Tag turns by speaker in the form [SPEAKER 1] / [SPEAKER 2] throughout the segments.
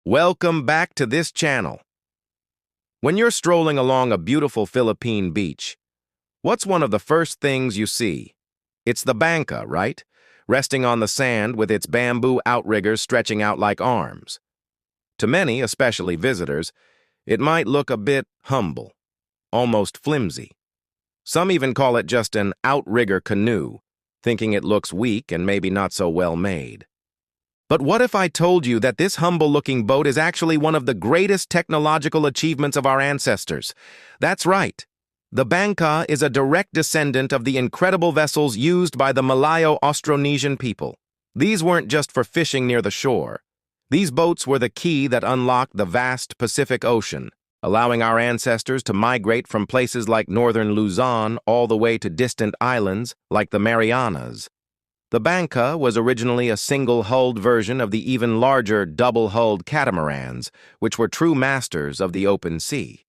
[SPEAKER 1] Welcome back to this channel. When you're strolling along a beautiful Philippine beach, what's one of the first things you see? It's the bangka, right? Resting on the sand with its bamboo outriggers stretching out like arms. To many, especially visitors, it might look a bit humble, almost flimsy. Some even call it just an outrigger canoe, thinking it looks weak and maybe not so well made. But what if I told you that this humble-looking boat is actually one of the greatest technological achievements of our ancestors? That's right. The bangka is a direct descendant of the incredible vessels used by the Malayo-Austronesian people. These weren't just for fishing near the shore. These boats were the key that unlocked the vast Pacific Ocean, allowing our ancestors to migrate from places like northern Luzon all the way to distant islands like the Marianas. The bangka was originally a single-hulled version of the even larger double-hulled catamarans, which were true masters of the open sea.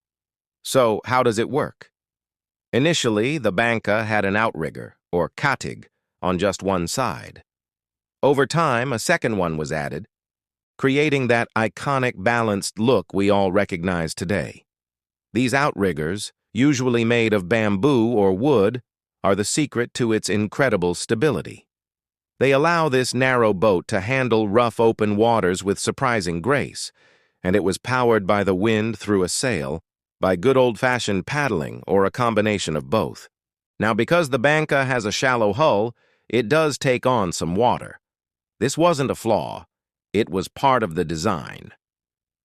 [SPEAKER 1] So, how does it work? Initially, the bangka had an outrigger, or katig, on just one side. Over time, a second one was added, creating that iconic balanced look we all recognize today. These outriggers, usually made of bamboo or wood, are the secret to its incredible stability. They allow this narrow boat to handle rough open waters with surprising grace, and it was powered by the wind through a sail, by good old-fashioned paddling or a combination of both. Now, because the bangka has a shallow hull, it does take on some water. This wasn't a flaw. It was part of the design.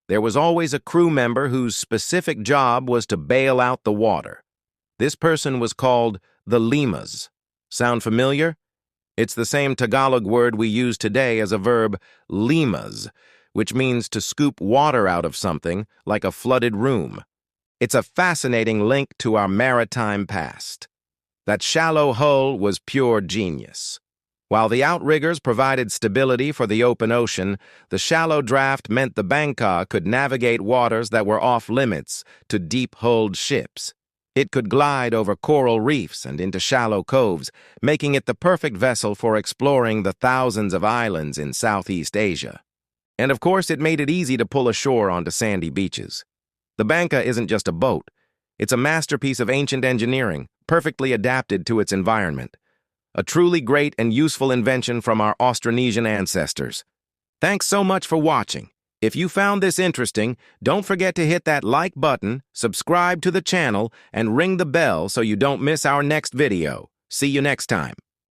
[SPEAKER 1] There was always a crew member whose specific job was to bail out the water. This person was called the limas. Sound familiar? It's the same Tagalog word we use today as a verb, limas, which means to scoop water out of something, like a flooded room. It's a fascinating link to our maritime past. That shallow hull was pure genius. While the outriggers provided stability for the open ocean, the shallow draft meant the bangka could navigate waters that were off-limits to deep-hulled ships. It could glide over coral reefs and into shallow coves, making it the perfect vessel for exploring the thousands of islands in Southeast Asia. And of course, it made it easy to pull ashore onto sandy beaches. The bangka isn't just a boat. It's a masterpiece of ancient engineering, perfectly adapted to its environment. A truly great and useful invention from our Austronesian ancestors. Thanks so much for watching. If you found this interesting, don't forget to hit that like button, subscribe to the channel, and ring the bell so you don't miss our next video. See you next time.